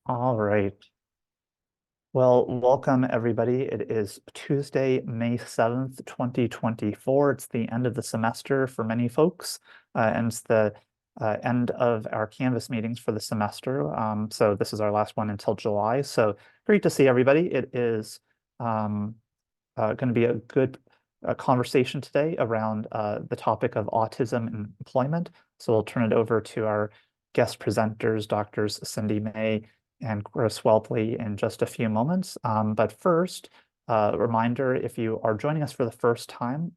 All right. Well, welcome everybody. It is Tuesday, May 7th, 2024. It's the end of the semester for many folks, and it's the end of our Canvas meetings for the semester. So this is our last one until July. So great to see everybody. It is going to be a good conversation today around the topic of autism and employment. So we'll turn it over to our guest presenters, Doctors Cindy May and Chris Whelpley, in just a few moments. But first, a reminder, if you are joining us for the first time,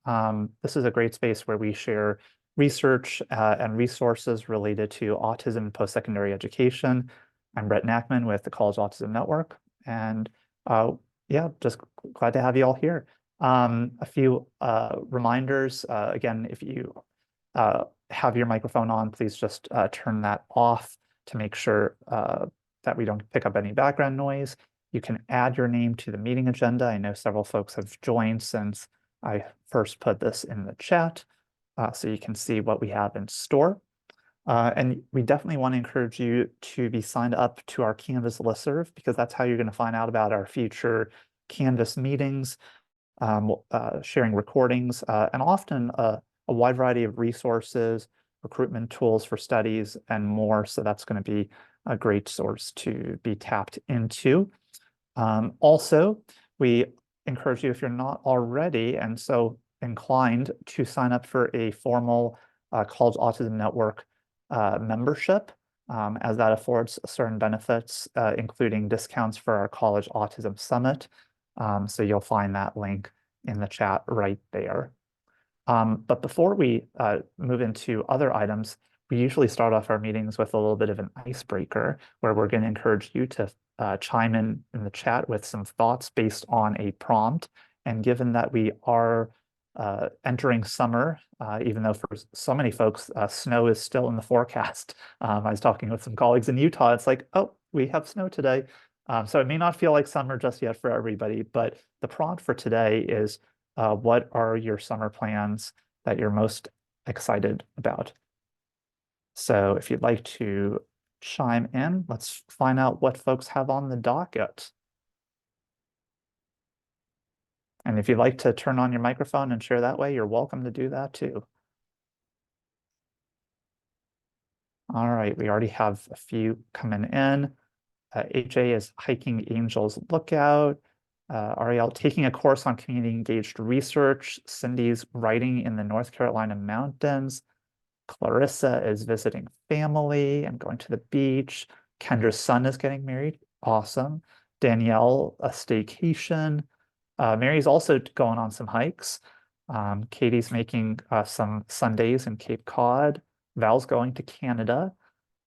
this is a great space where we share research and resources related to autism and post-secondary education. I'm Brett Nachman with the College Autism Network, and yeah, just glad to have you all here. A few reminders. Again, if you have your microphone on, please just turn that off to make sure that we don't pick up any background noise. You can add your name to the meeting agenda. I know several folks have joined since I first put this in the chat, so you can see what we have in store. And we definitely want to encourage you to be signed up to our Canvas listserv, because that's how you're going to find out about our future Canvas meetings, sharing recordings, and often a wide variety of resources, recruitment tools for studies, and more. So that's going to be a great source to be tapped into. Also, we encourage you, if you're not already and so inclined, to sign up for a formal College Autism Network membership, as that affords certain benefits, including discounts for our College Autism Summit. So you'll find that link in the chat right there. But before we move into other items, we usually start off our meetings with a little bit of an icebreaker, where we're going to encourage you to chime in the chat with some thoughts based on a prompt. And given that we are entering summer, even though for so many folks, snow is still in the forecast. I was talking with some colleagues in Utah. It's like, oh, we have snow today. So it may not feel like summer just yet for everybody, but the prompt for today is, what are your summer plans that you're most excited about? So if you'd like to chime in, let's find out what folks have on the docket. And if you'd like to turn on your microphone and share that way, you're welcome to do that too. All right, we already have a few coming in. AJ is hiking Angels Lookout. Ariel taking a course on community engaged research. Cindy's writing in the North Carolina mountains. Clarissa is visiting family and going to the beach. Kendra's son is getting married. Awesome. Danielle, a staycation. Mary's also going on some hikes. Katie's making some Sundays in Cape Cod. Val's going to Canada.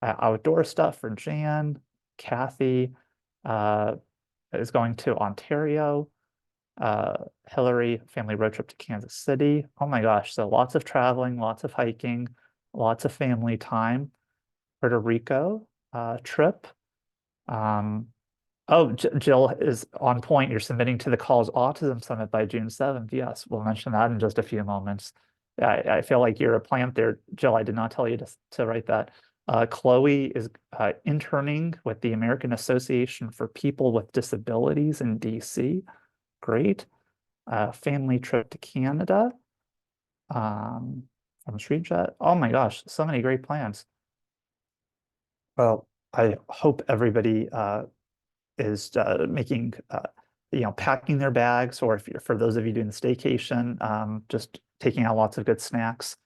Outdoor stuff for Jan. Kathy is going to Ontario. Hillary, family road trip to Kansas City. Oh my gosh, so lots of traveling, lots of hiking, lots of family time. Puerto Rico trip. Oh, Jill is on point. You're submitting to the College Autism Summit by June 7th. Yes, we'll mention that in just a few moments. I feel like you're a plant there, Jill. I did not tell you to write that. Chloe is interning with the American Association for People with Disabilities in DC. Great. Family trip to Canada from StreetJet. Oh my gosh, so many great plans. Well, I hope everybody is making, packing their bags, or if you're, for those of you doing the staycation, just taking out lots of good snacks.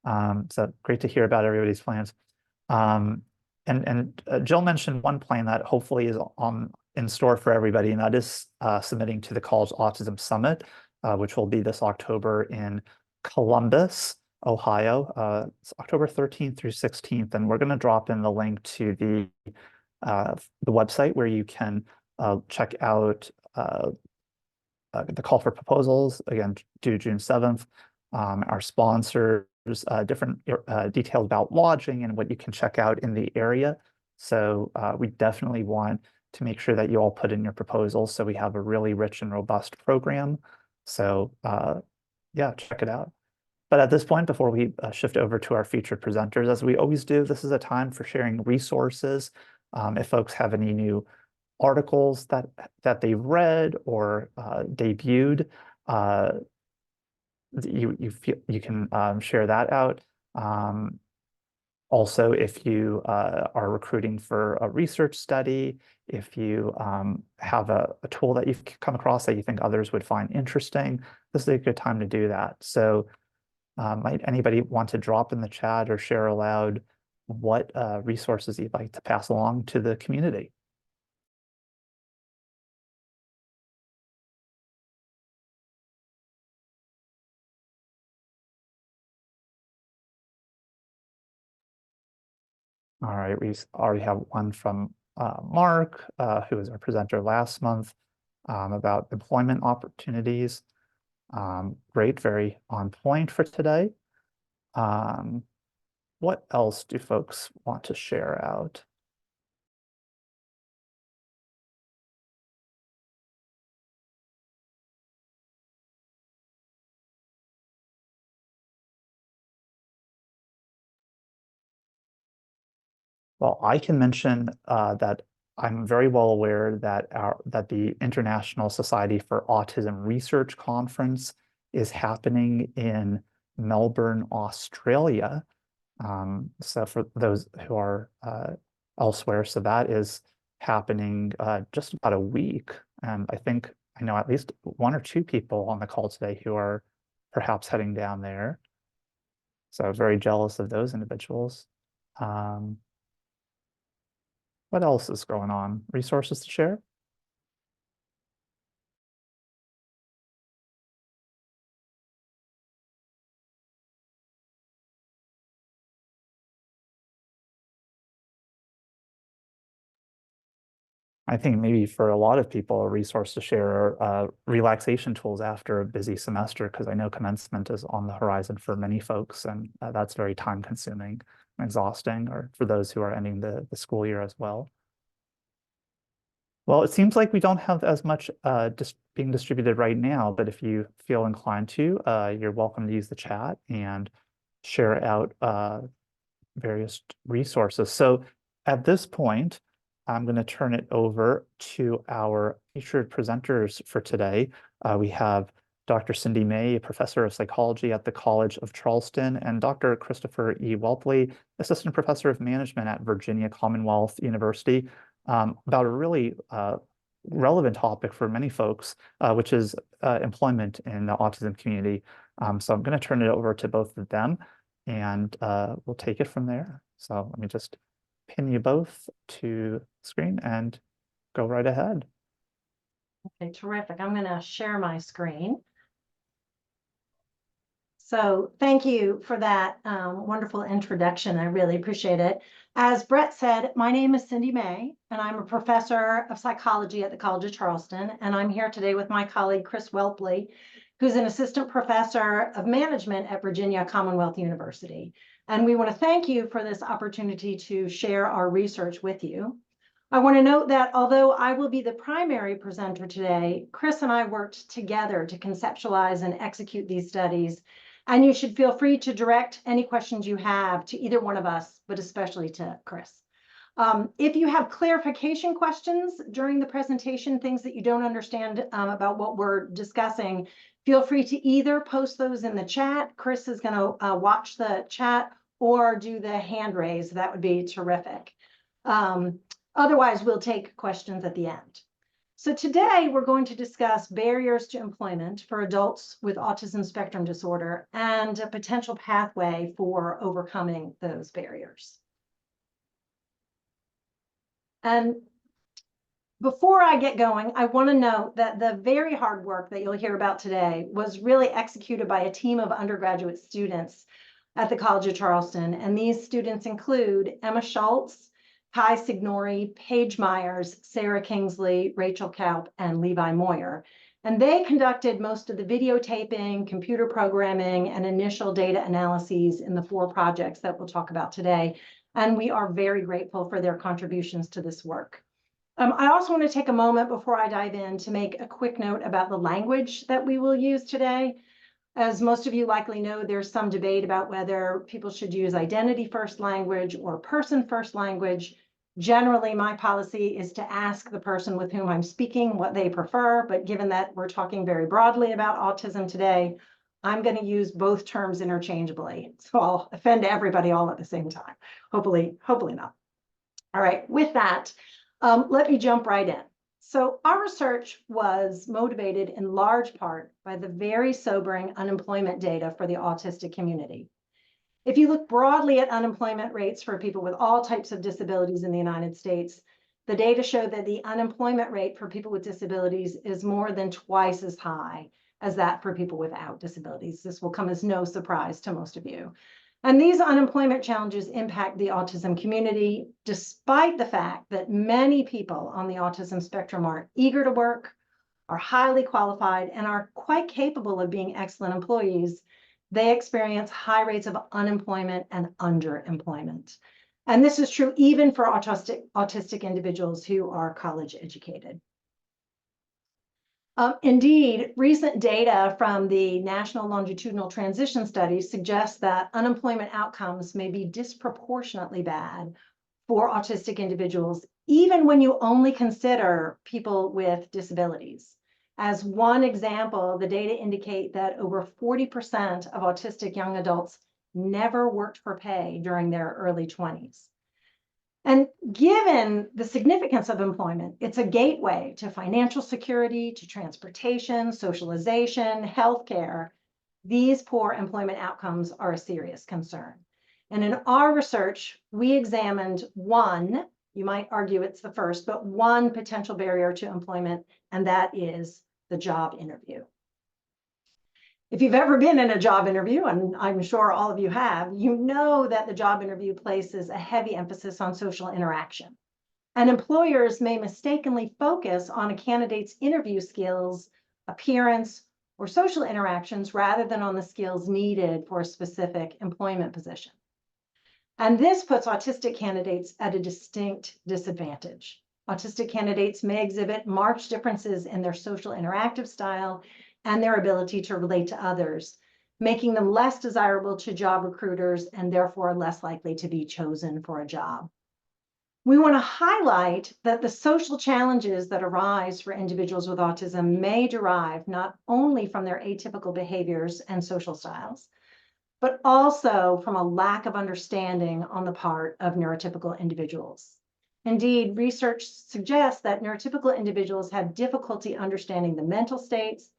So great to hear about everybody's plans. And Jill mentioned one plan that hopefully is in store for everybody, and that is submitting to the College Autism Summit, which will be this October in Columbus, Ohio. It's October 13th through 16th, and we're going to drop in the link to the website where you can check out the call for proposals, again, due June 7th, our sponsors, different details about lodging and what you can check out in the area. So we definitely want to make sure that you all put in your proposals, so we have a really rich and robust program. So yeah, check it out. But at this point, before we shift over to our featured presenters, as we always do, this is a time for sharing resources If folks have any new articles that they read or debuted, you can share that out. Also, if you are recruiting for a research study, if you have a tool that you've come across that you think others would find interesting, this is a good time to do that. So might anybody want to drop in the chat or share aloud what resources you'd like to pass along to the community? All right, we already have one from Mark, who was our presenter last month, about employment opportunities. Great, very on point for today. What else do folks want to share out? Well, I can mention that I'm very well aware that the International Society for Autism Research Conference is happening in Melbourne, Australia. So for those who are elsewhere, so that is happening just about a week. And I know at least one or two people on the call today who are perhaps heading down there. So very jealous of those individuals. What else is going on? Resources to share? I think maybe for a lot of people, a resource to share are relaxation tools after a busy semester, because I know commencement is on the horizon for many folks, and that's very time consuming and exhausting, or for those who are ending the school year as well. Well, it seems like we don't have as much being distributed right now, but if you feel inclined to, you're welcome to use the chat and share out various resources. So at this point, I'm going to turn it over to our featured presenters for today. We have Dr. Cindy May, a professor of psychology at the College of Charleston, and Dr. Christopher E. Whelpley, assistant professor of management at Virginia Commonwealth University, about a really relevant topic for many folks, which is employment in the autism community. So I'm going to turn it over to both of them, and we'll take it from there. So let me just pin you both to the screen and go right ahead. Okay, terrific. I'm going to share my screen. So thank you for that wonderful introduction. I really appreciate it. As Brett said, my name is Cindy May, and I'm a professor of psychology at the College of Charleston. And I'm here today with my colleague, Chris Whelpley, who's an assistant professor of management at Virginia Commonwealth University. And we want to thank you for this opportunity to share our research with you. I want to note that although I will be the primary presenter today, Chris and I worked together to conceptualize and execute these studies. And you should feel free to direct any questions you have to either one of us, but especially to Chris. If you have clarification questions during the presentation, things that you don't understand about what we're discussing, feel free to either post those in the chat. Chris is going to watch the chat, or do the hand raise. That would be terrific. Otherwise, we'll take questions at the end. So today we're going to discuss barriers to employment for adults with autism spectrum disorder and a potential pathway for overcoming those barriers. And before I get going, I want to note that the very hard work that you'll hear about today was really executed by a team of undergraduate students at the College of Charleston. And these students include Emma Schultz, Kai Signori, Paige Myers, Sarah Kingsley, Rachel Kaup, and Levi Moyer. And they conducted most of the videotaping, computer programming, and initial data analyses in the 4 projects that we'll talk about today. And we are very grateful for their contributions to this work. I also want to take a moment before I dive in to make a quick note about the language that we will use today. As most of you likely know, there's some debate about whether people should use identity first language or person first language. Generally, my policy is to ask the person with whom I'm speaking what they prefer, but given that we're talking very broadly about autism today, I'm going to use both terms interchangeably. So I'll offend everybody all at the same time. Hopefully not. All right, with that, let me jump right in. So our research was motivated in large part by the very sobering unemployment data for the autistic community. If you look broadly at unemployment rates for people with all types of disabilities in the United States, the data show that the unemployment rate for people with disabilities is more than twice as high as that for people without disabilities. This will come as no surprise to most of you. And these unemployment challenges impact the autism community, despite the fact that many people on the autism spectrum are eager to work, are highly qualified, and are quite capable of being excellent employees. They experience high rates of unemployment and underemployment. And this is true even for autistic individuals who are college educated. Indeed, recent data from the National Longitudinal Transition Study suggests that unemployment outcomes may be disproportionately bad for autistic individuals, even when you only consider people with disabilities. As one example, the data indicate that over 40% of autistic young adults never worked for pay during their early 20s. And given the significance of employment, it's a gateway to financial security, to transportation, socialization, healthcare. These poor employment outcomes are a serious concern. And in our research, we examined one, you might argue it's the first, but one potential barrier to employment, and that is the job interview. If you've ever been in a job interview, and I'm sure all of you have, you know that the job interview places a heavy emphasis on social interaction. And employers may mistakenly focus on a candidate's interview skills, appearance, or social interactions rather than on the skills needed for a specific employment position. And this puts autistic candidates at a distinct disadvantage. Autistic candidates may exhibit marked differences in their social interactive style and their ability to relate to others, making them less desirable to job recruiters and therefore less likely to be chosen for a job. We want to highlight that the social challenges that arise for individuals with autism may derive not only from their atypical behaviors and social styles, but also from a lack of understanding on the part of neurotypical individuals. Indeed, research suggests that neurotypical individuals have difficulty understanding the mental states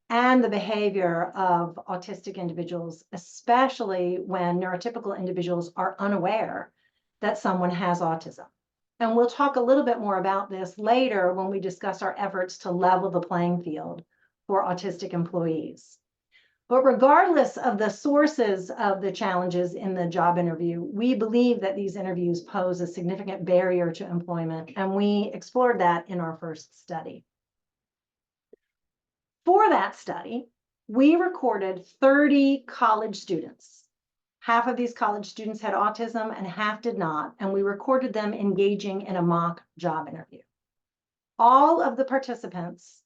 and the behavior of autistic individuals, especially when neurotypical individuals are unaware that someone has autism. And we'll talk a little bit more about this later when we discuss our efforts to level the playing field for autistic employees. But regardless of the sources of the challenges in the job interview, we believe that these interviews pose a significant barrier to employment, and we explored that in our first study. For that study, we recorded 30 college students. Half of these college students had autism and half did not, and we recorded them engaging in a mock job interview. All of the participants,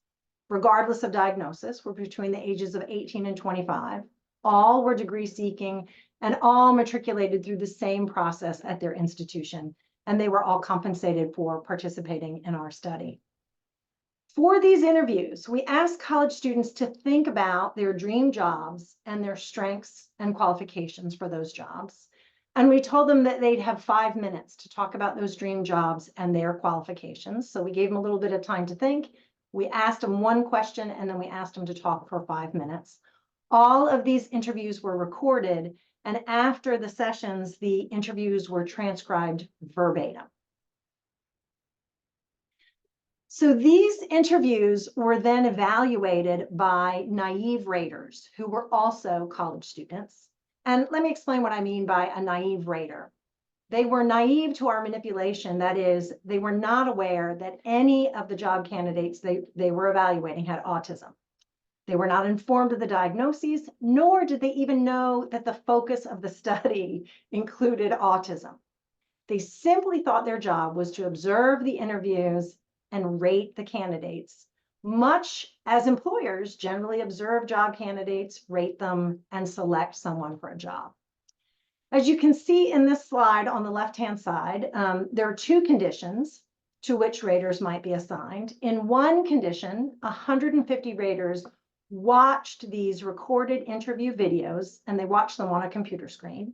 regardless of diagnosis, were between the ages of 18 and 25. All were degree seeking and all matriculated through the same process at their institution, and they were all compensated for participating in our study. For these interviews, we asked college students to think about their dream jobs and their strengths and qualifications for those jobs. And we told them that they'd have 5 minutes to talk about those dream jobs and their qualifications. So we gave them a little bit of time to think. We asked them one question, and then we asked them to talk for 5 minutes. All of these interviews were recorded, and after the sessions, the interviews were transcribed verbatim. So these interviews were then evaluated by naive raters who were also college students. And let me explain what I mean by a naive rater. They were naive to our manipulation. That is, they were not aware that any of the job candidates they were evaluating had autism. They were not informed of the diagnoses, nor did they even know that the focus of the study included autism. They simply thought their job was to observe the interviews and rate the candidates, much as employers generally observe job candidates, rate them, and select someone for a job. As you can see in this slide on the left-hand side, there are two conditions to which raters might be assigned. In one condition, 150 raters watched these recorded interview videos, and they watched them on a computer screen.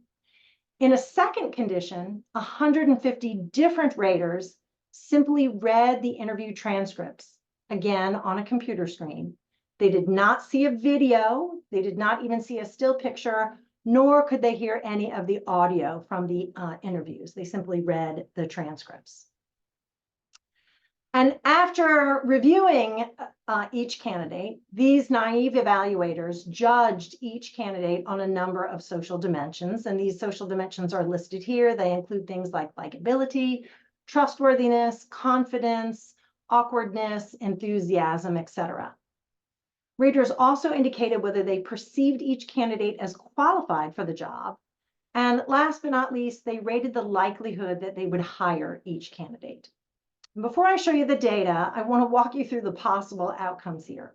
In a second condition, 150 different raters simply read the interview transcripts, again on a computer screen. They did not see a video, they did not even see a still picture, nor could they hear any of the audio from the interviews. They simply read the transcripts. And after reviewing each candidate, these naive evaluators judged each candidate on a number of social dimensions. And these social dimensions are listed here. They include things like likability, trustworthiness, confidence, awkwardness, enthusiasm, etc. Raters also indicated whether they perceived each candidate as qualified for the job. And last but not least, they rated the likelihood that they would hire each candidate. Before I show you the data, I want to walk you through the possible outcomes here.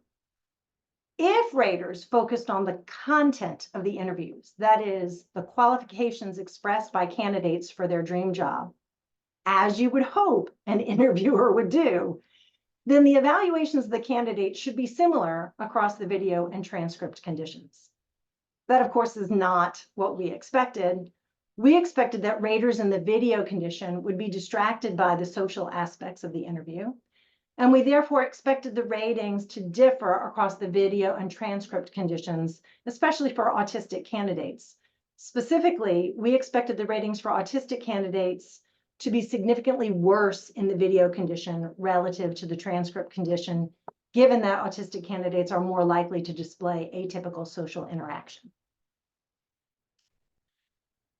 If raters focused on the content of the interviews, that is, the qualifications expressed by candidates for their dream job, as you would hope an interviewer would do, then the evaluations of the candidates should be similar across the video and transcript conditions. That, of course, is not what we expected. We expected that raters in the video condition would be distracted by the social aspects of the interview, and we therefore expected the ratings to differ across the video and transcript conditions, especially for autistic candidates. Specifically, we expected the ratings for autistic candidates to be significantly worse in the video condition relative to the transcript condition, given that autistic candidates are more likely to display atypical social interaction.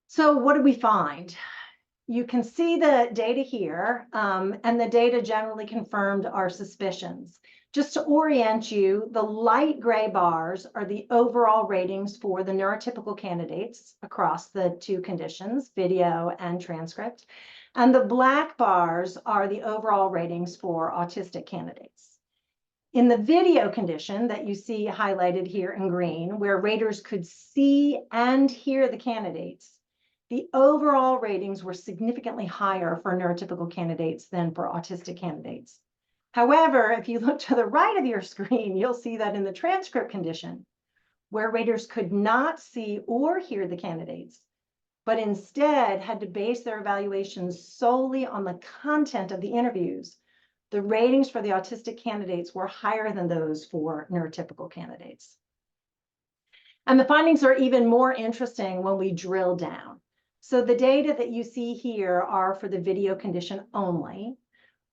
So what did we find? You can see the data here, and the data generally confirmed our suspicions. Just to orient you, the light gray bars are the overall ratings for the neurotypical candidates across the two conditions, video and transcript. And the black bars are the overall ratings for autistic candidates. In the video condition that you see highlighted here in green, where raters could see and hear the candidates, the overall ratings were significantly higher for neurotypical candidates than for autistic candidates. However, if you look to the right of your screen, you'll see that in the transcript condition, where raters could not see or hear the candidates, but instead had to base their evaluations solely on the content of the interviews, the ratings for the autistic candidates were higher than those for neurotypical candidates. And the findings are even more interesting when we drill down. So the data that you see here are for the video condition only.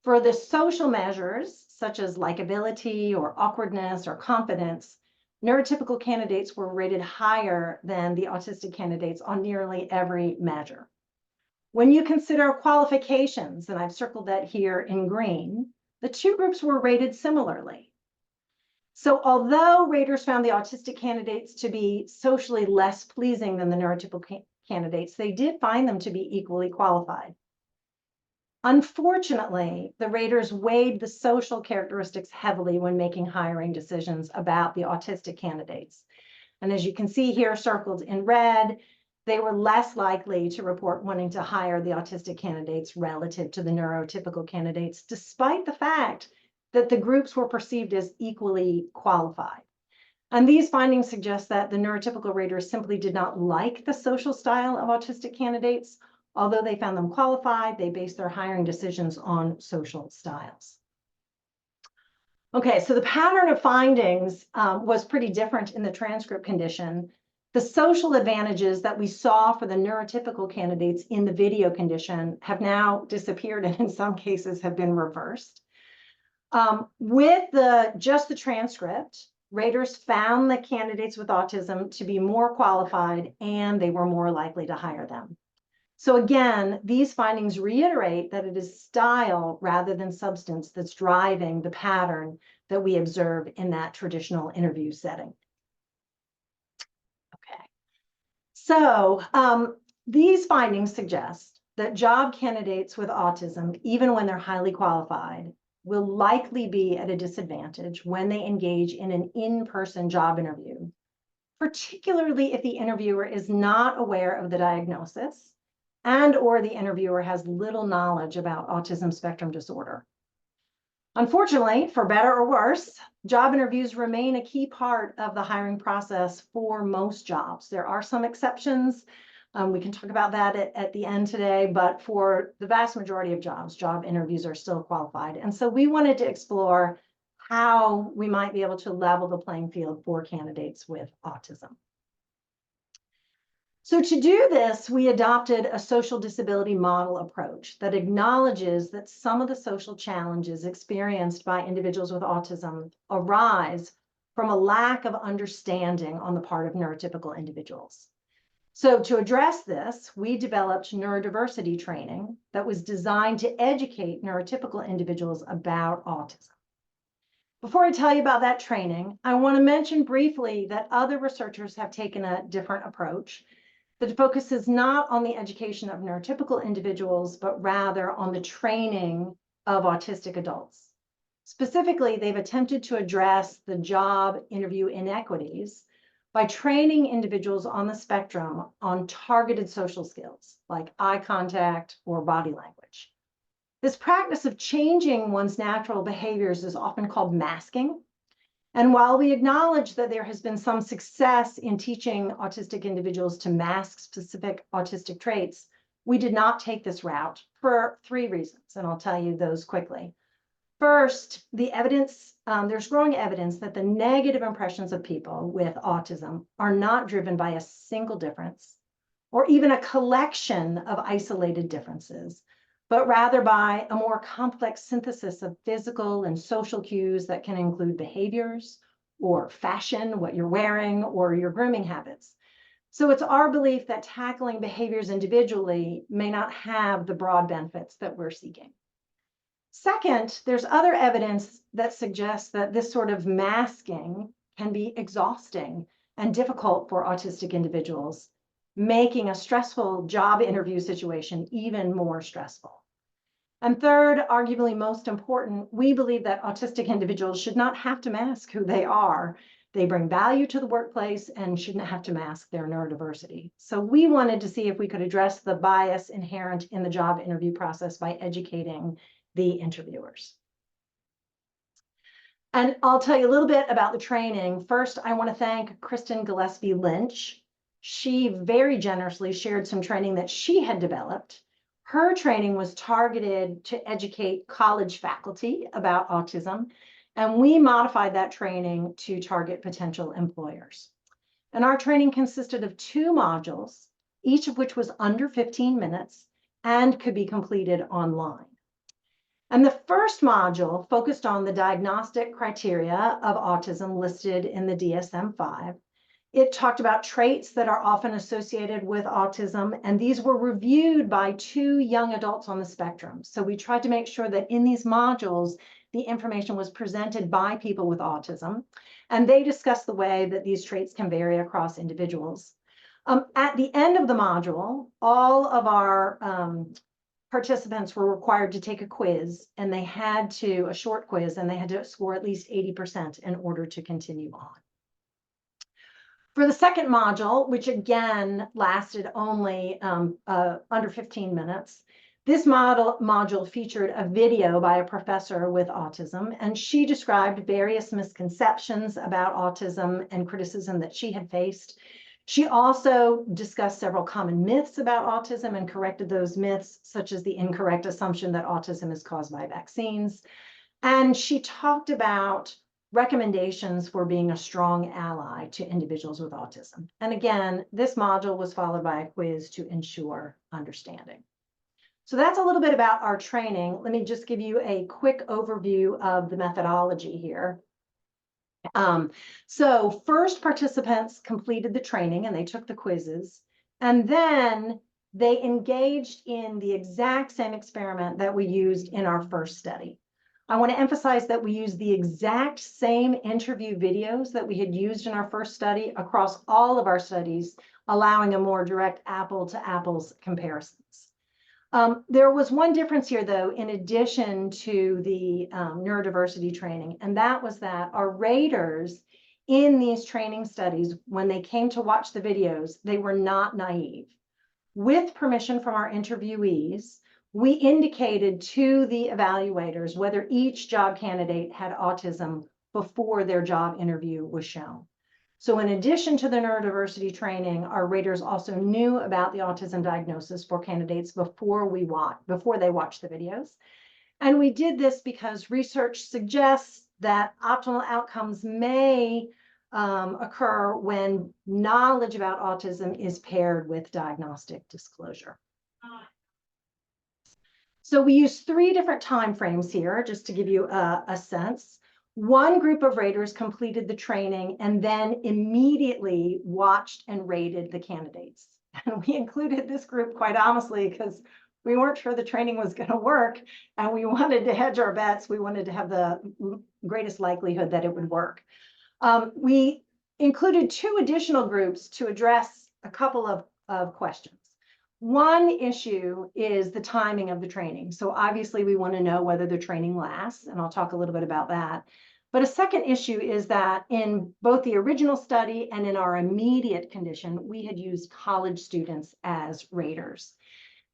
For the social measures, such as likability or awkwardness or confidence, neurotypical candidates were rated higher than the autistic candidates on nearly every measure. When you consider qualifications, and I've circled that here in green, the two groups were rated similarly. So although raters found the autistic candidates to be socially less pleasing than the neurotypical candidates, they did find them to be equally qualified. Unfortunately, the raters weighed the social characteristics heavily when making hiring decisions about the autistic candidates. And as you can see here circled in red, they were less likely to report wanting to hire the autistic candidates relative to the neurotypical candidates, despite the fact that the groups were perceived as equally qualified. And these findings suggest that the neurotypical raters simply did not like the social style of autistic candidates. Although they found them qualified, they based their hiring decisions on social styles. Okay, so the pattern of findings was pretty different in the transcript condition. The social advantages that we saw for the neurotypical candidates in the video condition have now disappeared and in some cases have been reversed. With just the transcript, raters found the candidates with autism to be more qualified and they were more likely to hire them. So again, these findings reiterate that it is style rather than substance that's driving the pattern that we observe in that traditional interview setting. Okay, so these findings suggest that job candidates with autism, even when they're highly qualified, will likely be at a disadvantage when they engage in an in-person job interview particularly if the interviewer is not aware of the diagnosis and/or the interviewer has little knowledge about autism spectrum disorder. Unfortunately, for better or worse, job interviews remain a key part of the hiring process for most jobs. There are some exceptions. We can talk about that at the end today, but for the vast majority of jobs, job interviews are still qualified. And so we wanted to explore how we might be able to level the playing field for candidates with autism. So to do this, we adopted a social disability model approach that acknowledges that some of the social challenges experienced by individuals with autism arise from a lack of understanding on the part of neurotypical individuals. So to address this, we developed neurodiversity training that was designed to educate neurotypical individuals about autism. Before I tell you about that training, I want to mention briefly that other researchers have taken a different approach that focuses not on the education of neurotypical individuals, but rather on the training of autistic adults. Specifically, they've attempted to address the job interview inequities by training individuals on the spectrum on targeted social skills like eye contact or body language. This practice of changing one's natural behaviors is often called masking. And while we acknowledge that there has been some success in teaching autistic individuals to mask specific autistic traits, we did not take this route for 3 reasons, and I'll tell you those quickly. First, the evidence, there's growing evidence that the negative impressions of people with autism are not driven by a single difference or even a collection of isolated differences, but rather by a more complex synthesis of physical and social cues that can include behaviors or fashion, what you're wearing, or your grooming habits. So it's our belief that tackling behaviors individually may not have the broad benefits that we're seeking. Second, there's other evidence that suggests that this sort of masking can be exhausting and difficult for autistic individuals, making a stressful job interview situation even more stressful. And third, arguably most important, we believe that autistic individuals should not have to mask who they are. They bring value to the workplace and shouldn't have to mask their neurodiversity. So we wanted to see if we could address the bias inherent in the job interview process by educating the interviewers. And I'll tell you a little bit about the training. First, I want to thank Kristen Gillespie Lynch. She very generously shared some training that she had developed. Her training was targeted to educate college faculty about autism, and we modified that training to target potential employers. And our training consisted of 2 modules, each of which was under 15 minutes and could be completed online. And the first module focused on the diagnostic criteria of autism listed in the DSM-5. It talked about traits that are often associated with autism, and these were reviewed by 2 young adults on the spectrum. So we tried to make sure that in these modules, the information was presented by people with autism, and they discussed the way that these traits can vary across individuals. At the end of the module, all of our participants were required to take a quiz, and they had to, a short quiz, and they had to score at least 80% in order to continue on. For the second module, which again lasted only under 15 minutes, this module featured a video by a professor with autism, and she described various misconceptions about autism and criticism that she had faced. She also discussed several common myths about autism and corrected those myths, such as the incorrect assumption that autism is caused by vaccines. And she talked about recommendations for being a strong ally to individuals with autism. And again, this module was followed by a quiz to ensure understanding. So that's a little bit about our training. Let me just give you a quick overview of the methodology here. So first, participants completed the training and they took the quizzes, and then they engaged in the exact same experiment that we used in our first study. I want to emphasize that we used the exact same interview videos that we had used in our first study across all of our studies, allowing a more direct apple-to-apples comparisons. There was one difference here, though, in addition to the neurodiversity training, and that was that our raters in these training studies, when they came to watch the videos, they were not naive. With permission from our interviewees, we indicated to the evaluators whether each job candidate had autism before their job interview was shown. So in addition to the neurodiversity training, our raters also knew about the autism diagnosis for candidates before they watched the videos. And we did this because research suggests that optimal outcomes may occur when knowledge about autism is paired with diagnostic disclosure. So we use 3 different time frames here, just to give you a sense. One group of raters completed the training and then immediately watched and rated the candidates. And we included this group quite honestly because we weren't sure the training was going to work, and we wanted to hedge our bets. We wanted to have the greatest likelihood that it would work. We included 2 additional groups to address a couple of questions. One issue is the timing of the training. So obviously we want to know whether the training lasts, and I'll talk a little bit about that. But a second issue is that in both the original study and in our immediate condition, we had used college students as raters.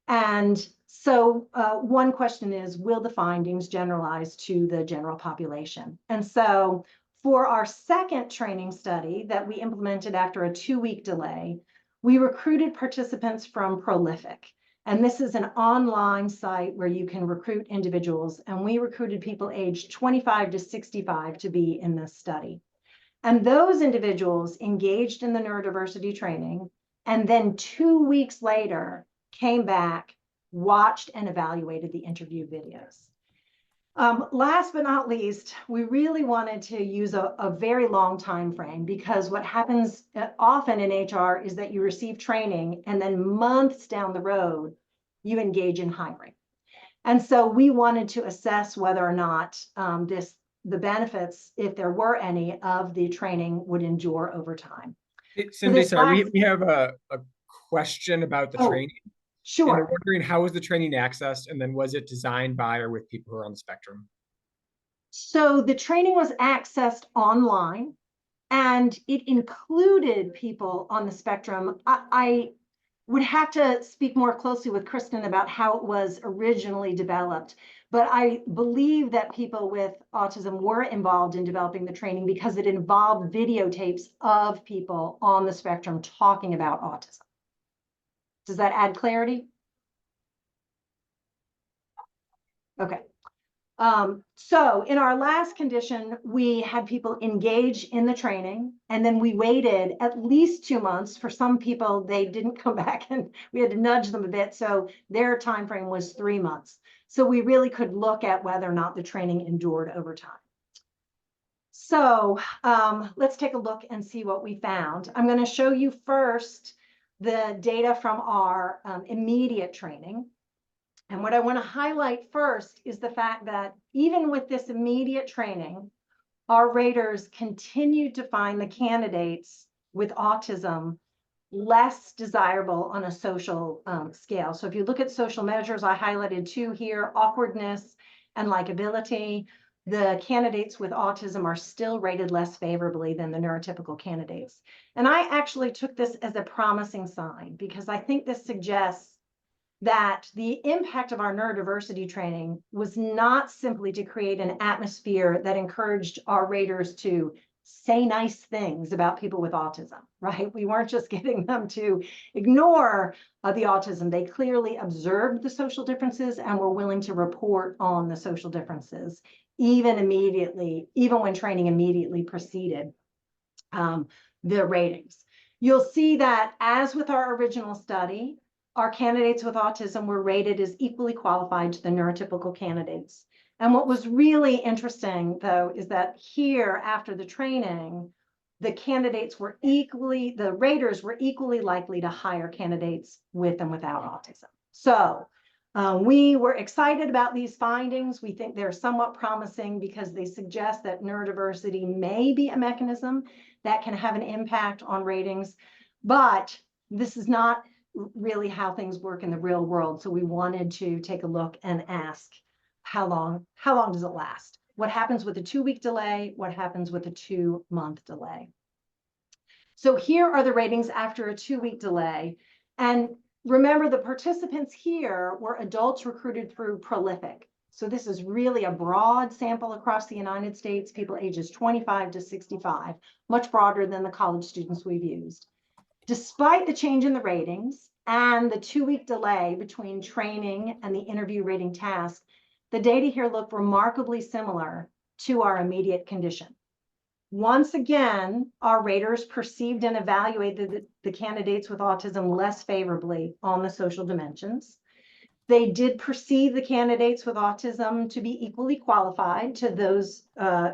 And so one question is, will the findings generalize to the general population? And so for our second training study that we implemented after a 2-week delay, we recruited participants from Prolific. And this is an online site where you can recruit individuals. And we recruited people aged 25 to 65 to be in this study. And those individuals engaged in the neurodiversity training, and then 2 weeks later came back, watched and evaluated the interview videos. Last but not least, we really wanted to use a very long time frame, because what happens often in HR is that you receive training and then months down the road, you engage in hiring. And so we wanted to assess whether or not the benefits, if there were any, of the training would endure over time. Cindy, sorry, we have a question about the training. Sure. And they're wondering, how was the training accessed, and then was it designed by or with people who are on the spectrum? So the training was accessed online, and it included people on the spectrum. I would have to speak more closely with Kristen about how it was originally developed, but I believe that people with autism were involved in developing the training because it involved videotapes of people on the spectrum talking about autism. Does that add clarity? Okay. So in our last condition, we had people engage in the training, and then we waited at least 2 months. For some people, they didn't come back, and we had to nudge them a bit. So their time frame was 3 months. So we really could look at whether or not the training endured over time. So let's take a look and see what we found. I'm going to show you first the data from our immediate training. And what I want to highlight first is the fact that even with this immediate training, our raters continued to find the candidates with autism less desirable on a social scale. So if you look at social measures, I highlighted 2 here: awkwardness and likability. The candidates with autism are still rated less favorably than the neurotypical candidates. And I actually took this as a promising sign, because I think this suggests that the impact of our neurodiversity training was not simply to create an atmosphere that encouraged our raters to say nice things about people with autism, right? We weren't just getting them to ignore the autism. They clearly observed the social differences and were willing to report on the social differences, even when training immediately preceded the ratings. You'll see that, as with our original study, our candidates with autism were rated as equally qualified to the neurotypical candidates. And what was really interesting, though, is that here, after the training, the raters were equally likely to hire candidates with and without autism. So we were excited about these findings. We think they're somewhat promising because they suggest that neurodiversity may be a mechanism that can have an impact on ratings, but this is not really how things work in the real world. So we wanted to take a look and ask, how long does it last? what happens with a 2-week delay, what happens with a 2-month delay. So here are the ratings after a 2-week delay. And remember, the participants here were adults recruited through Prolific. So this is really a broad sample across the United States, people ages 25 to 65, much broader than the college students we've used. Despite the change in the ratings and the 2-week delay between training and the interview rating task, the data here look remarkably similar to our immediate condition. Once again, our raters perceived and evaluated the candidates with autism less favorably on the social dimensions. They did perceive the candidates with autism to be equally qualified to those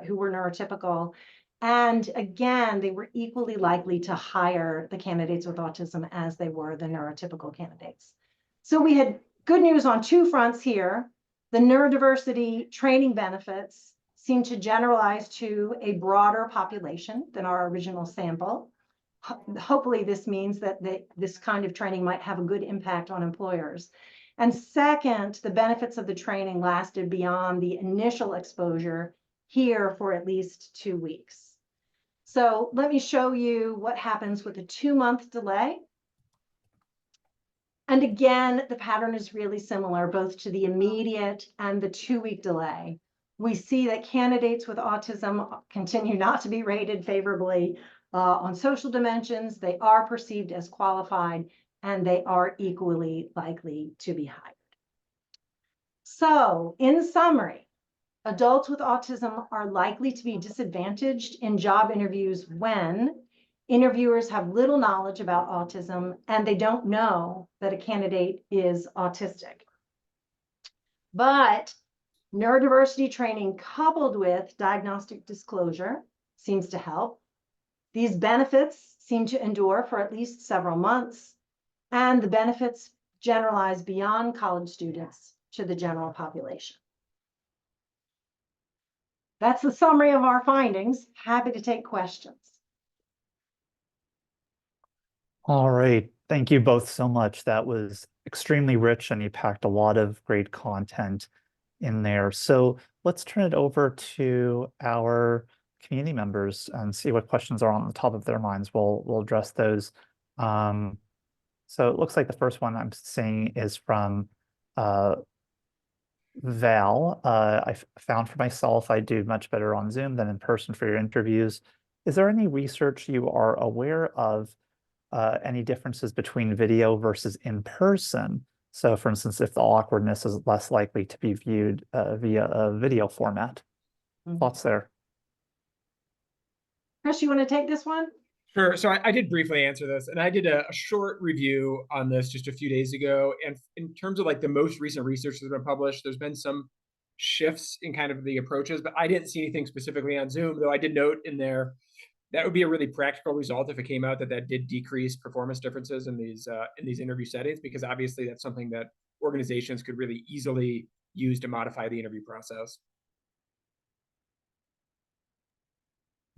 who were neurotypical. And again, they were equally likely to hire the candidates with autism as they were the neurotypical candidates. So we had good news on 2 fronts here. The neurodiversity training benefits seem to generalize to a broader population than our original sample. Hopefully this means that this kind of training might have a good impact on employers. And second, the benefits of the training lasted beyond the initial exposure here for at least 2 weeks. So let me show you what happens with a 2-month delay. And again, the pattern is really similar, both to the immediate and the 2-week delay. We see that candidates with autism continue not to be rated favorably on social dimensions. They are perceived as qualified, and they are equally likely to be hired. So, in summary, adults with autism are likely to be disadvantaged in job interviews when interviewers have little knowledge about autism and they don't know that a candidate is autistic. But neurodiversity training coupled with diagnostic disclosure seems to help. These benefits seem to endure for at least several months, and the benefits generalize beyond college students to the general population. That's the summary of our findings. Happy to take questions. All right. Thank you both so much. That was extremely rich and you packed a lot of great content in there. So let's turn it over to our community members and see what questions are on the top of their minds. We'll address those. So it looks like the first one I'm seeing is from Val. I found for myself I do much better on Zoom than in person for your interviews. Is there any research you are aware of, any differences between video versus in person? So for instance, if the awkwardness is less likely to be viewed via a video format. Thoughts there? Chris, you want to take this one? Sure. So I did briefly answer this, and I did a short review on this just a few days ago. And in terms of like the most recent research that's been published, there's been some shifts in kind of the approaches, but I didn't see anything specifically on Zoom, though I did note in there that would be a really practical result if it came out that did decrease performance differences in these interview settings, because obviously that's something that organizations could really easily use to modify the interview process.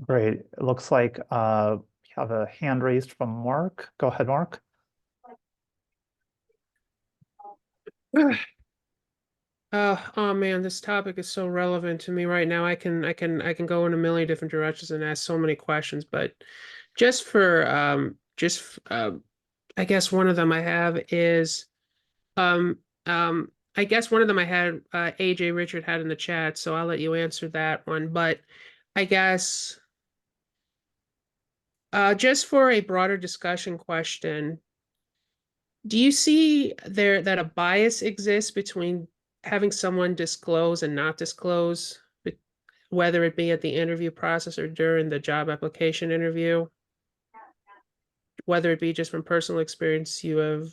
Great. It looks like we have a hand raised from Mark. Go ahead, Mark. Oh man, this topic is so relevant to me right now. I can go in a million different directions and ask so many questions, but just for I guess one of them I have is I guess one of them I had AJ Richard had in the chat, so I'll let you answer that one. But I guess just for a broader discussion question, do you see that a bias exists between having someone disclose and not disclose, whether it be at the interview process or during the job application interview, whether it be just from personal experience you've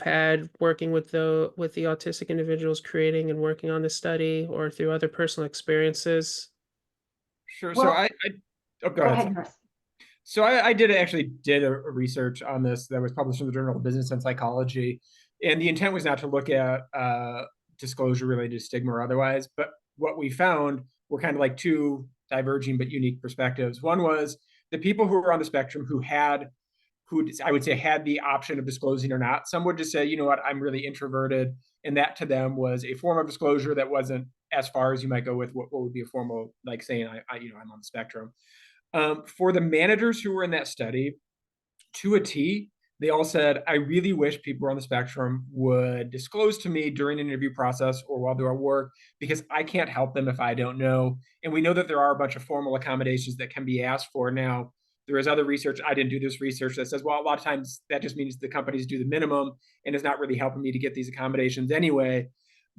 had working with the autistic individuals creating and working on the study, or through other personal experiences? Sure. Well, Go go ahead, Chris. So I actually did a research on this that was published in the Journal of Business and Psychology, and the intent was not to look at disclosure related to stigma or otherwise, but what we found were kind of like two diverging but unique perspectives. One was the people who were on the spectrum who I would say had the option of disclosing or not. Some would just say, you know what, I'm really introverted, and that to them was a form of disclosure that wasn't as far as you might go with what would be a formal, like saying, I'm on the spectrum. For the managers who were in that study, to a T, they all said, I really wish people on the spectrum would disclose to me during an interview process or while they're at work, because I can't help them if I don't know. And we know that there are a bunch of formal accommodations that can be asked for. Now, there is other research, I didn't do this research, that says, well, a lot of times that just means the companies do the minimum and is not really helping me to get these accommodations anyway.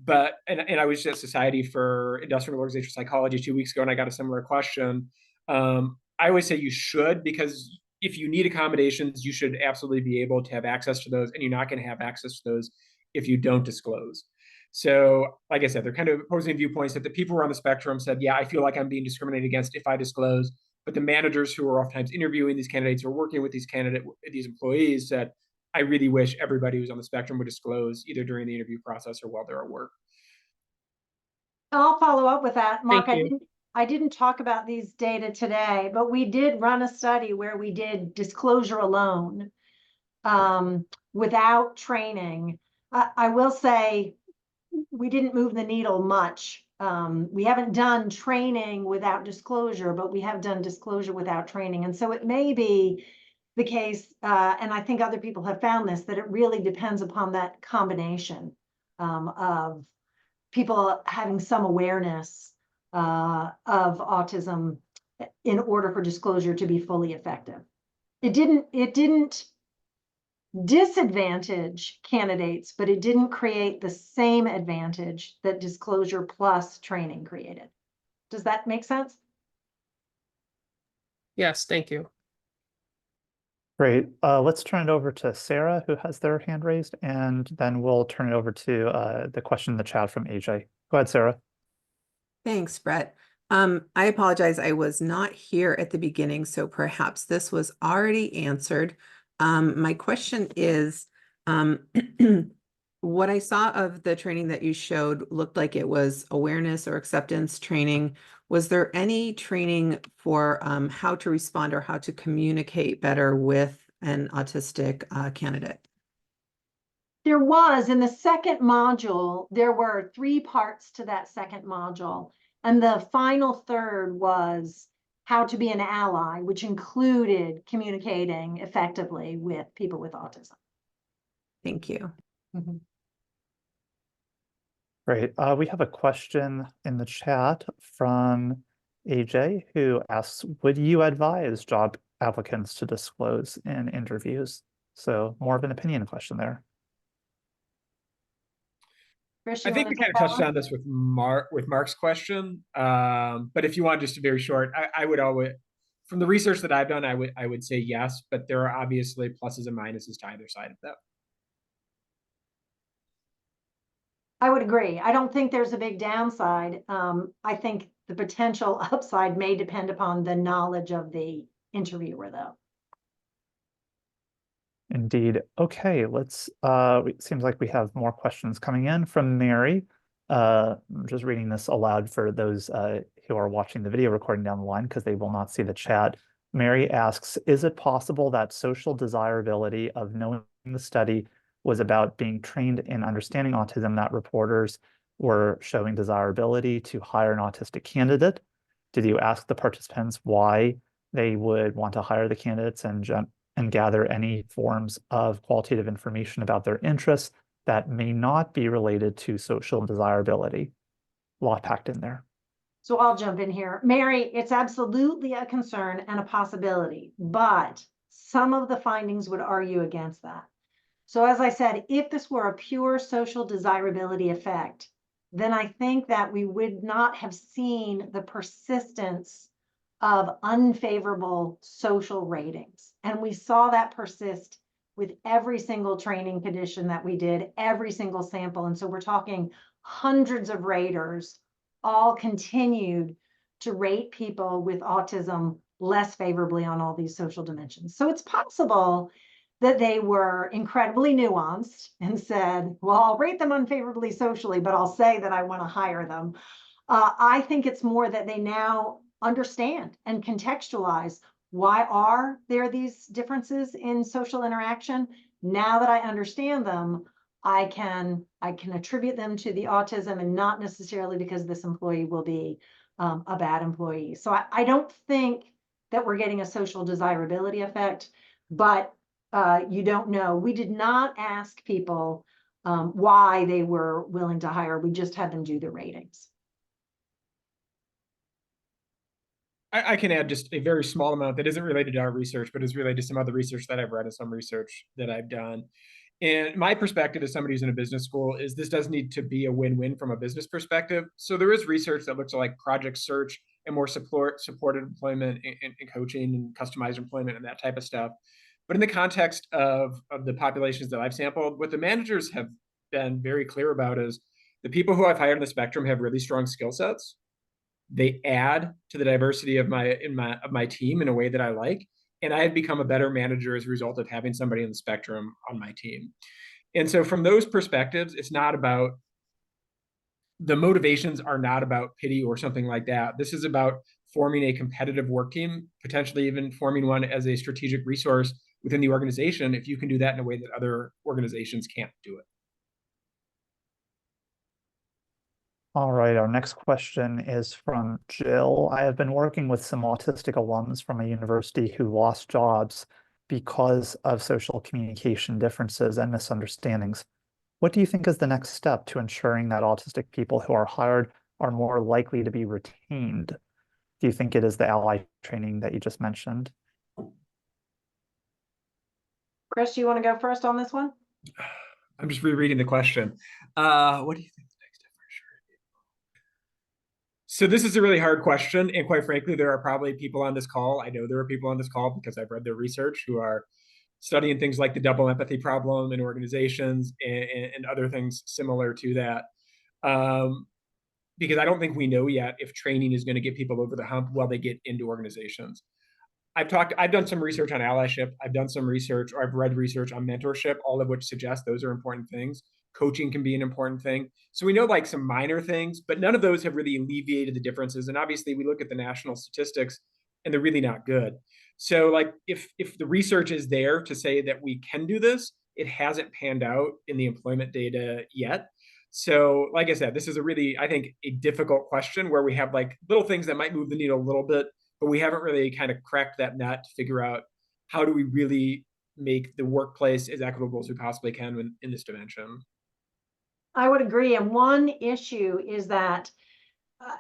But, and I was at Society for Industrial Organizational Psychology 2 weeks ago, and I got a similar question. I always say you should, because if you need accommodations, you should absolutely be able to have access to those, and you're not going to have access to those if you don't disclose. So, like I said, they're kind of opposing viewpoints that the people who are on the spectrum said, yeah, I feel like I'm being discriminated against if I disclose. But the managers who are oftentimes interviewing these candidates or working with these employees said, I really wish everybody who's on the spectrum would disclose either during the interview process or while they're at work. I'll follow up with that. Mark, Thank you. I didn't talk about these data today, but we did run a study where we did disclosure alone without training. I will say we didn't move the needle much. We haven't done training without disclosure, but we have done disclosure without training. And so it may be the case, and I think other people have found this, that it really depends upon that combination of people having some awareness of autism in order for disclosure to be fully effective. It didn't disadvantage candidates, but it didn't create the same advantage that disclosure plus training created. Does that make sense? Yes, thank you. Great. Let's turn it over to Sarah, who has their hand raised, and then we'll turn it over to the question in the chat from AJ. Go ahead, Sarah. Thanks, Brett. I apologize. I was not here at the beginning, so perhaps this was already answered. My question is, what I saw of the training that you showed looked like it was awareness or acceptance training. Was there any training for how to respond or how to communicate better with an autistic candidate? There was. In the second module, there were 3 parts to that second module. And the final third was how to be an ally, which included communicating effectively with people with autism. Thank you. Mm-hmm. Great. We have a question in the chat from AJ, who asks, would you advise job applicants to disclose in interviews? So more of an opinion question there. Chris, I think we kind of touched on this with Mark's question, but if you want just a very short, I would always, from the research that I've done, I would say yes, but there are obviously pluses and minuses to either side of that. I would agree. I don't think there's a big downside. I think the potential upside may depend upon the knowledge of the interviewer, though. Indeed. Okay, let's it seems like we have more questions coming in from Mary. I'm just reading this aloud for those who are watching the video recording down the line because they will not see the chat. Mary asks, is it possible that social desirability of knowing the study was about being trained in understanding autism, that reporters were showing desirability to hire an autistic candidate? Did you ask the participants why they would want to hire the candidates and gather any forms of qualitative information about their interests that may not be related to social desirability? A lot packed in there. So I'll jump in here. Mary, it's absolutely a concern and a possibility, but some of the findings would argue against that. So as I said, if this were a pure social desirability effect, then I think that we would not have seen the persistence of unfavorable social ratings. And we saw that persist with every single training condition that we did, every single sample. And so we're talking hundreds of raters all continued to rate people with autism less favorably on all these social dimensions. So it's possible that they were incredibly nuanced and said, well, I'll rate them unfavorably socially, but I'll say that I want to hire them. I think it's more that they now understand and contextualize, why are there these differences in social interaction? Now that I understand them, I can attribute them to the autism and not necessarily because this employee will be a bad employee. So I don't think that we're getting a social desirability effect, but you don't know. We did not ask people why they were willing to hire. We just had them do the ratings. I can add just a very small amount that isn't related to our research, but is related to some other research that I've read and some research that I've done. And my perspective as somebody who's in a business school is this does need to be a win-win from a business perspective. So there is research that looks like project search and more supported employment and coaching and customized employment and that type of stuff. But in the context of the populations that I've sampled, what the managers have been very clear about is the people who I've hired on the spectrum have really strong skill sets. They add to the diversity of my team in a way that I like. And I have become a better manager as a result of having somebody on the spectrum on my team. And so from those perspectives, it's not about the motivations are not about pity or something like that. This is about forming a competitive work team, potentially even forming one as a strategic resource within the organization if you can do that in a way that other organizations can't do it. All right, our next question is from Jill. I have been working with some autistic alums from a university who lost jobs because of social communication differences and misunderstandings. What do you think is the next step to ensuring that autistic people who are hired are more likely to be retained? Do you think it is the ally training that you just mentioned? Chris, you want to go first on this one? I'm just rereading the question. What do you think the next step for sure? So this is a really hard question. And quite frankly, there are probably people on this call. I know there are people on this call because I've read their research who are studying things like the double empathy problem in organizations and other things similar to that. Because I don't think we know yet if training is going to get people over the hump while they get into organizations. I've done some research on allyship. I've done some research, or I've read research on mentorship, all of which suggest those are important things. Coaching can be an important thing. So we know like some minor things, but none of those have really alleviated the differences. And obviously we look at the national statistics and they're really not good. So like if the research is there to say that we can do this, it hasn't panned out in the employment data yet. So like I said, this is a really, I think, a difficult question where we have like little things that might move the needle a little bit, but we haven't really kind of cracked that nut to figure out how do we really make the workplace as equitable as we possibly can in this dimension. I would agree. And one issue is that,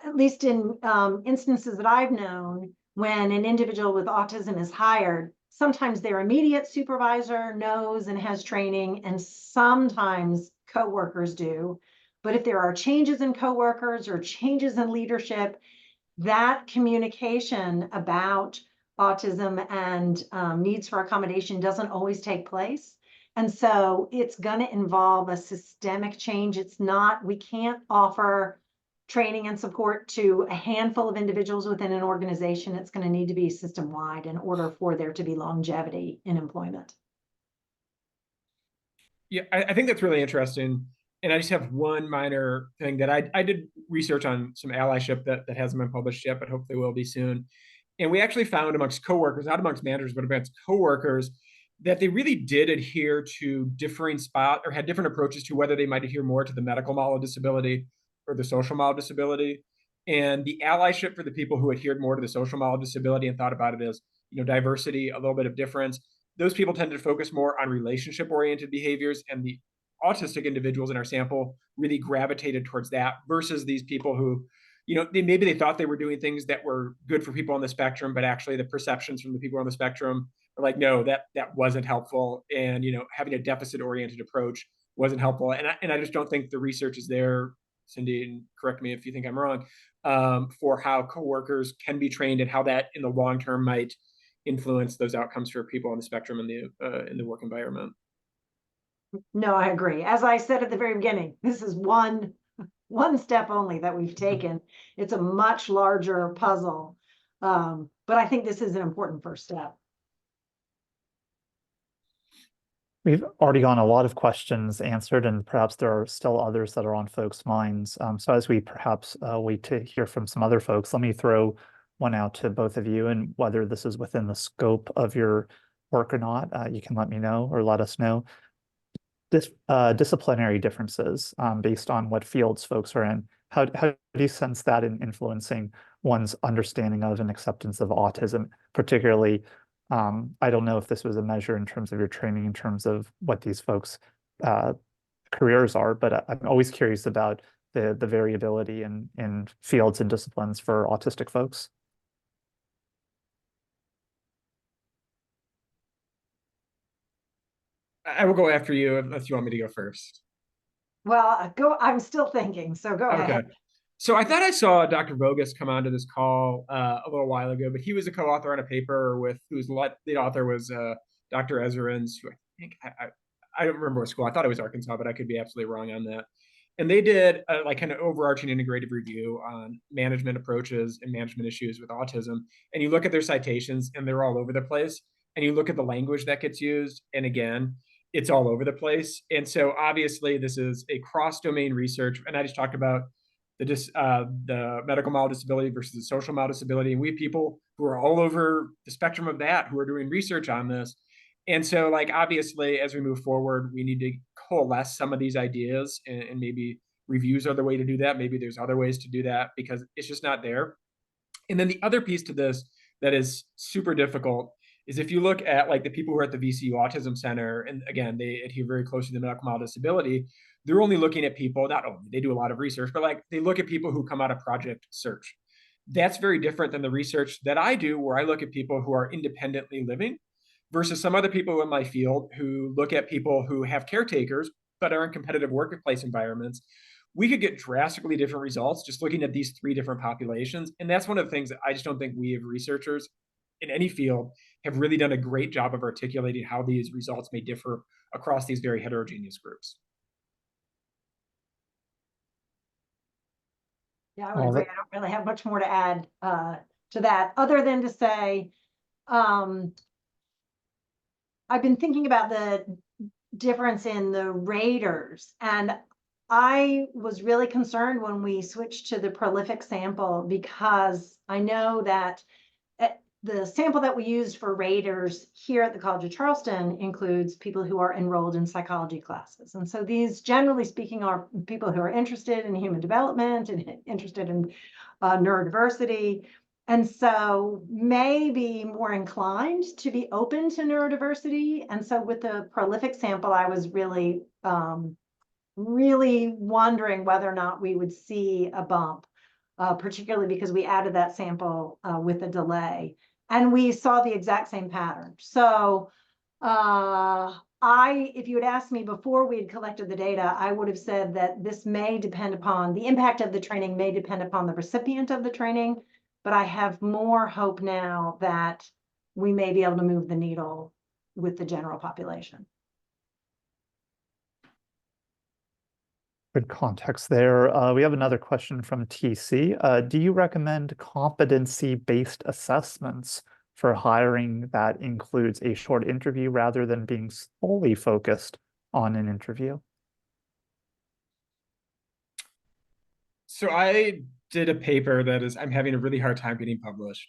at least in instances that I've known, when an individual with autism is hired, sometimes their immediate supervisor knows and has training, and sometimes coworkers do. But if there are changes in coworkers or changes in leadership, that communication about autism and needs for accommodation doesn't always take place. And so it's going to involve a systemic change. It's not, we can't offer training and support to a handful of individuals within an organization. It's going to need to be system-wide in order for there to be longevity in employment. Yeah, I think that's really interesting. And I just have one minor thing that I did research on some allyship that hasn't been published yet, but hopefully will be soon. And we actually found amongst coworkers, not amongst managers, but amongst coworkers, that they really did adhere to differing or had different approaches to whether they might adhere more to the medical model of disability or the social model of disability. And the allyship for the people who adhered more to the social model of disability and thought about it as, diversity, a little bit of difference, those people tended to focus more on relationship-oriented behaviors, and the autistic individuals in our sample really gravitated towards that versus these people who, maybe they thought they were doing things that were good for people on the spectrum, but actually the perceptions from the people on the spectrum are like, no, that wasn't helpful. And, having a deficit-oriented approach wasn't helpful. And I just don't think the research is there, Cindy, and correct me if you think I'm wrong, for how coworkers can be trained and how that in the long term might influence those outcomes for people on the spectrum in the work environment. No, I agree. As I said at the very beginning, this is one step only that we've taken. It's a much larger puzzle. But I think this is an important first step. We've already gotten a lot of questions answered, and perhaps there are still others that are on folks' minds. So as we perhaps wait to hear from some other folks, let me throw one out to both of you, and whether this is within the scope of your work or not, you can let me know or let us know. disciplinary differences based on what fields folks are in. How do you sense that in influencing one's understanding of and acceptance of autism? Particularly, I don't know if this was a measure in terms of your training, in terms of what these folks' careers are, but I'm always curious about the variability in fields and disciplines for autistic folks. I will go after you unless you want me to go first. Well, I'm still thinking, so go Okay. ahead. So I thought I saw Dr. Vogus come onto this call a little while ago, but he was a co-author on a paper with whose lead author was Dr. Ezerins, who I think I don't remember what school. I thought it was Arkansas, but I could be absolutely wrong on that. And they did like kind of overarching integrative review on management approaches and management issues with autism. And you look at their citations, and they're all over the place. And you look at the language that gets used, and again, it's all over the place. And so obviously, this is a cross-domain research. And I just talked about the medical mild disability versus the social mild disability. And we have people who are all over the spectrum of that who are doing research on this. And so, like, obviously, as we move forward, we need to coalesce some of these ideas, and maybe reviews are the way to do that. Maybe there's other ways to do that because it's just not there. And then the other piece to this that is super difficult is if you look at like the people who are at the VCU Autism Center, and again, they adhere very closely to the medical mild disability, they're only looking at people, not only, they do a lot of research, but like they look at people who come out of Project Search. That's very different than the research that I do, where I look at people who are independently living versus some other people in my field who look at people who have caretakers but are in competitive workplace environments. We could get drastically different results just looking at these three different populations. And that's one of the things that I just don't think we as researchers in any field have really done a great job of articulating how these results may differ across these very heterogeneous groups. Yeah, I would agree. I don't really have much more to add to that, other than to say, I've been thinking about the difference in the raters, and I was really concerned when we switched to the prolific sample, because I know that the sample that we used for raters here at the College of Charleston includes people who are enrolled in psychology classes. And so these, generally speaking, are people who are interested in human development and interested in neurodiversity. And so may be more inclined to be open to neurodiversity. And so with the prolific sample, I was really, really wondering whether or not we would see a bump, particularly because we added that sample with a delay. And we saw the exact same pattern. So if you had asked me before we had collected the data, I would have said that this may depend upon, the impact of the training may depend upon the recipient of the training, but I have more hope now that we may be able to move the needle with the general population. Good context there. We have another question from TC. Do you recommend competency-based assessments for hiring that includes a short interview rather than being solely focused on an interview? So I did a paper that I'm having a really hard time getting published.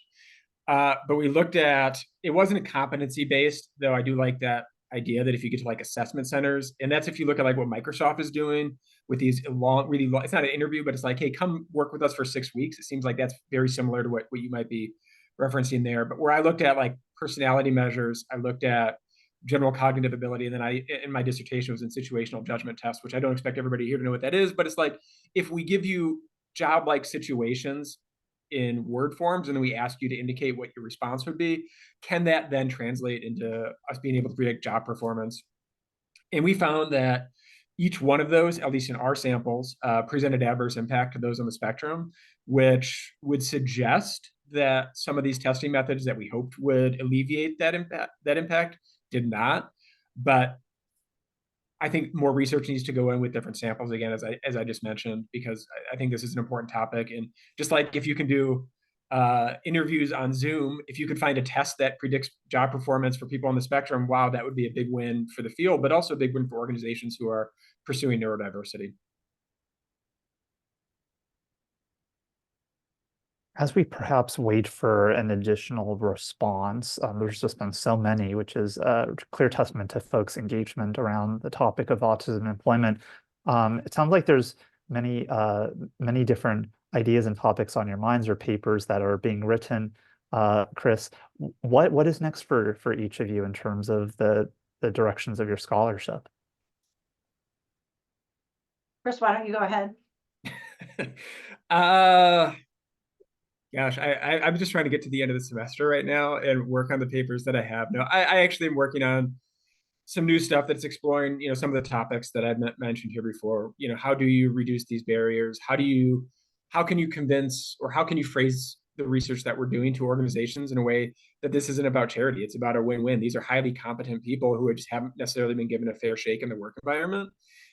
But we looked at, it wasn't a competency-based, though I do like that idea that if you get to like assessment centers, and that's if you look at like what Microsoft is doing with these really long, it's not an interview, but it's like, hey, come work with us for 6 weeks. It seems like that's very similar to what you might be referencing there. But where I looked at like personality measures, I looked at general cognitive ability, and then in my dissertation was in situational judgment tests, which I don't expect everybody here to know what that is, but it's like, if we give you job-like situations in word forms, and then we ask you to indicate what your response would be, can that then translate into us being able to predict job performance? And we found that each one of those, at least in our samples, presented adverse impact to those on the spectrum, which would suggest that some of these testing methods that we hoped would alleviate that impact did not. But I think more research needs to go in with different samples, again, as I just mentioned, because I think this is an important topic. And just like if you can do interviews on Zoom, if you could find a test that predicts job performance for people on the spectrum, wow, that would be a big win for the field, but also a big win for organizations who are pursuing neurodiversity. As we perhaps wait for an additional response, there's just been so many, which is a clear testament to folks' engagement around the topic of autism and employment. It sounds like there's many different ideas and topics on your minds or papers that are being written. Chris, what is next for each of you in terms of the directions of your scholarship? Chris, why don't you go ahead? Gosh, I'm just trying to get to the end of the semester right now and work on the papers that I have. No, I actually am working on some new stuff that's exploring, some of the topics that I've mentioned here before. How do you reduce these barriers? How can you convince, or how can you phrase the research that we're doing to organizations in a way that this isn't about charity? It's about a win-win. These are highly competent people who just haven't necessarily been given a fair shake in the work environment.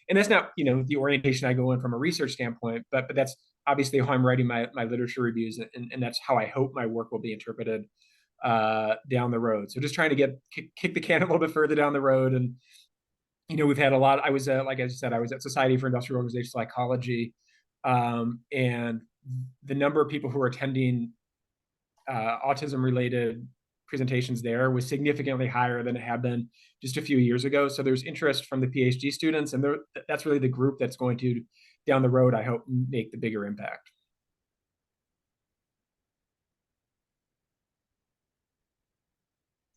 And that's not, the orientation I go in from a research standpoint, but that's obviously how I'm writing my literature reviews, and that's how I hope my work will be interpreted down the road. So just trying to kick the can a little bit further down the road. And we've had a lot. I was like I said, I was at Society for Industrial Organizational Psychology, and the number of people who are attending autism related presentations there was significantly higher than it had been just a few years ago. So there's interest from the PhD students, and that's really the group that's going to, down the road, I hope, make the bigger impact.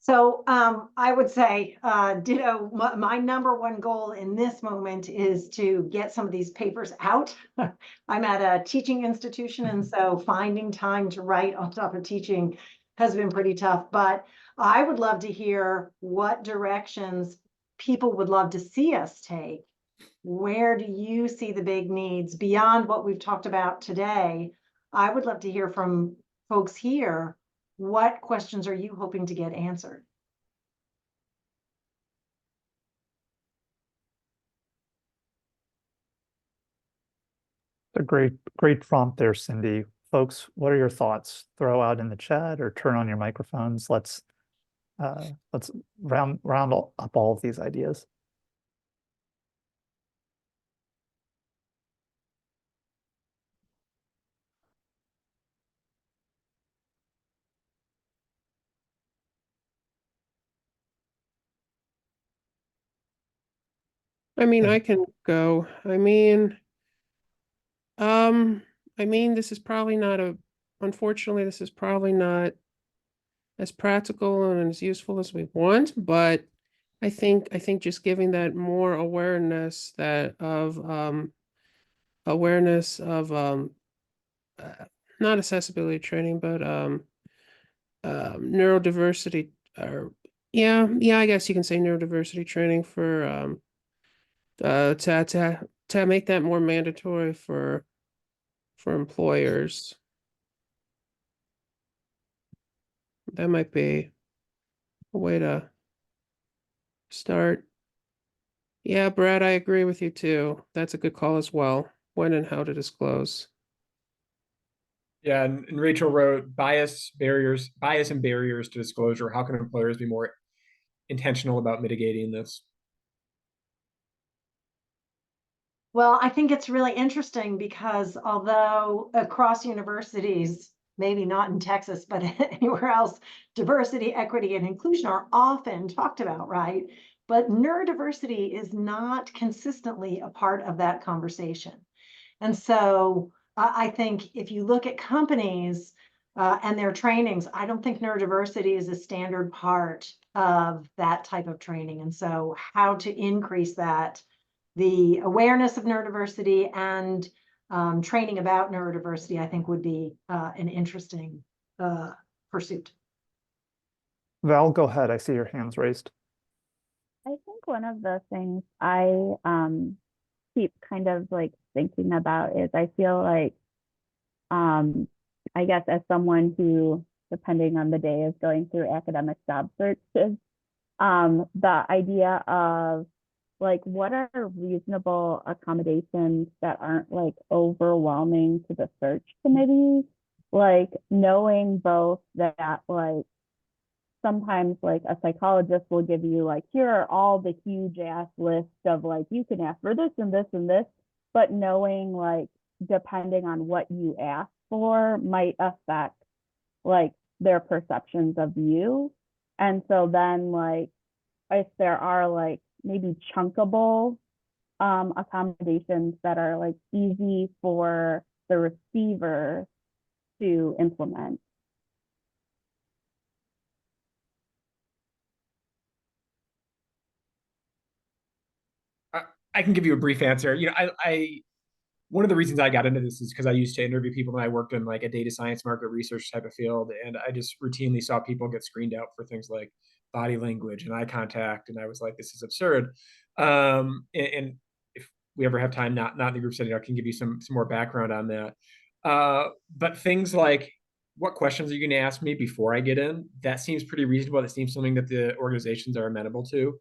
So I would say, ditto, my number one goal in this moment is to get some of these papers out. I'm at a teaching institution, and so finding time to write on top of teaching has been pretty tough. But I would love to hear what directions people would love to see us take. Where do you see the big needs beyond what we've talked about today? I would love to hear from folks here. What questions are you hoping to get answered? A great prompt there, Cindy. Folks, what are your thoughts? Throw out in the chat or turn on your microphones. Let's round up all of these ideas. I can go. This is probably not unfortunately, this is probably not as practical and as useful as we want, but I think just giving that more awareness not accessibility training, but neurodiversity, or I guess you can say neurodiversity training for to make that more mandatory for employers. That might be a way to start. Yeah, Brad, I agree with you too. That's a good call as well. When and how to disclose. Yeah, and Rachel wrote bias and barriers to disclosure. How can employers be more intentional about mitigating this? Well, I think it's really interesting because although across universities, maybe not in Texas, but anywhere else, diversity, equity, and inclusion are often talked about, right? But neurodiversity is not consistently a part of that conversation. And so I think if you look at companies and their trainings, I don't think neurodiversity is a standard part of that type of training. And so how to increase that, the awareness of neurodiversity and training about neurodiversity, I think would be an interesting pursuit. Val, go ahead. I see your hands raised. I think one of the things I keep kind of like thinking about is I feel like, I guess as someone who, depending on the day, is going through academic job searches, the idea of like, what are reasonable accommodations that aren't like overwhelming to the search committee? Like knowing both that like sometimes like a psychologist will give you like, here are all the huge ass list of like, you can ask for this and this and this, but knowing like, depending on what you ask for might affect like their perceptions of you. And so then like if there are like maybe chunkable accommodations that are like easy for the receiver to implement. I can give you a brief answer. One of the reasons I got into this is because I used to interview people when I worked in like a data science market research type of field. And I just routinely saw people get screened out for things like body language and eye contact. And I was like, this is absurd. And if we ever have time, not in the group setting, I can give you some more background on that. But things like, what questions are you going to ask me before I get in? That seems pretty reasonable. That seems something that the organizations are amenable to.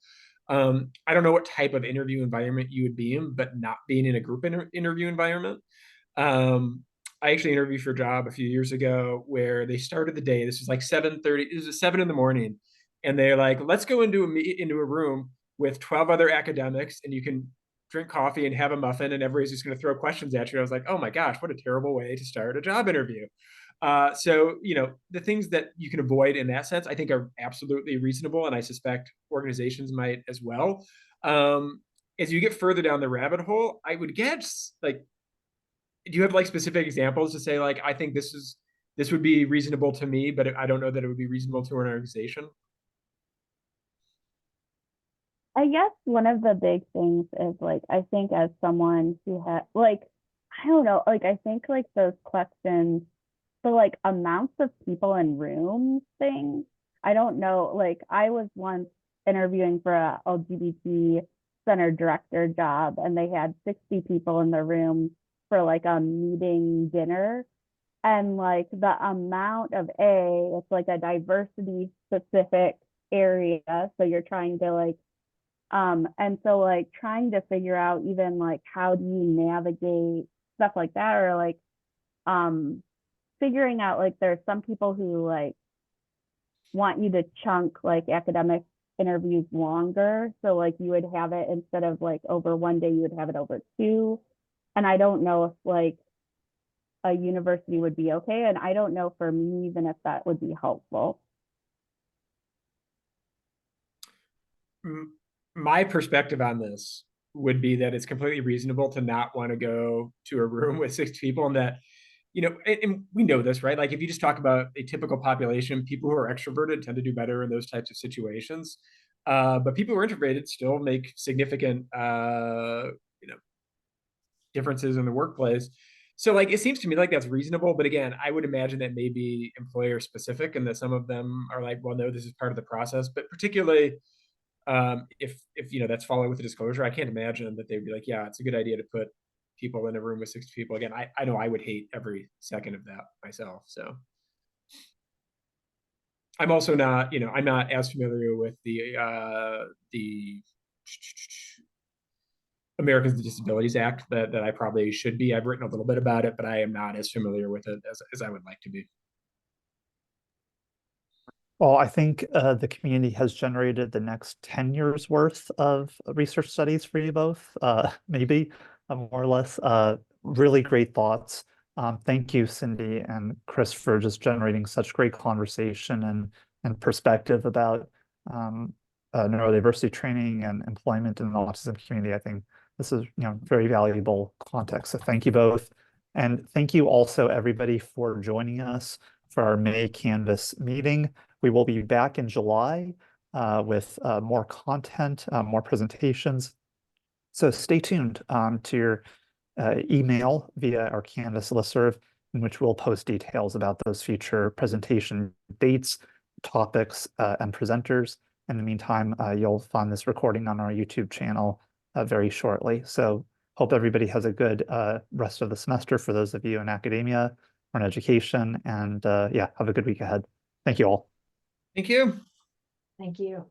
I don't know what type of interview environment you would be in, but not being in a group interview environment. I actually interviewed for a job a few years ago where they started the day. This was like 7:30. It was 7 in the morning, and they're like, "Let's go into a room with 12 other academics, and you can drink coffee and have a muffin, and everybody's just going to throw questions at you." I was like, "Oh my gosh, what a terrible way to start a job interview." So, the things that you can avoid in that sense, I think are absolutely reasonable. And I suspect organizations might as well. As you get further down the rabbit hole, I would guess, like, do you have like specific examples to say, like, I think this would be reasonable to me, but I don't know that it would be reasonable to an organization? I guess one of the big things is like, I think as someone who had like, I don't know, like, I think like those questions, the like amounts of people in rooms thing, I don't know. Like I was once interviewing for a LGBT center director job and they had 60 people in the room for like a meeting dinner. And like the amount of it's like a diversity specific area. So you're trying to like, and so like trying to figure out even like how do you navigate stuff like that, or like figuring out like there's some people who like want you to chunk like academic interviews longer. So like you would have it instead of like over one day, you would have it over two. And I don't know if like a university would be okay. And I don't know for me even if that would be helpful. My perspective on this would be that it's completely reasonable to not want to go to a room with 6 people, and that, and we know this, right? Like if you just talk about a typical population, people who are extroverted tend to do better in those types of situations. But people who are introverted still make significant, differences in the workplace. So like, it seems to me like that's reasonable. But again, I would imagine that may be employer specific and that some of them are like, well, no, this is part of the process. But particularly, if that's followed with a disclosure, I can't imagine that they'd be like, yeah, it's a good idea to put people in a room with 60 people. Again, I know I would hate every second of that myself. So I'm also not, I'm not as familiar with the Americans with Disabilities Act that I probably should be. I've written a little bit about it, but I am not as familiar with it as I would like to be. Well, I think the community has generated the next 10 years worth of research studies for you both, maybe more or less. Really great thoughts. Thank you, Cindy and Chris, for just generating such great conversation and perspective about neurodiversity training and employment in the autism community. I think this is very valuable context. So thank you both. And thank you also, everybody, for joining us for our May Canvas meeting. We will be back in July with more content, more presentations. So stay tuned to your email via our Canvas listserv, in which we'll post details about those future presentation dates, topics, and presenters. In the meantime, you'll find this recording on our YouTube channel very shortly. So hope everybody has a good rest of the semester for those of you in academia or in education. And yeah, have a good week ahead. Thank you all. Thank you. Thank you.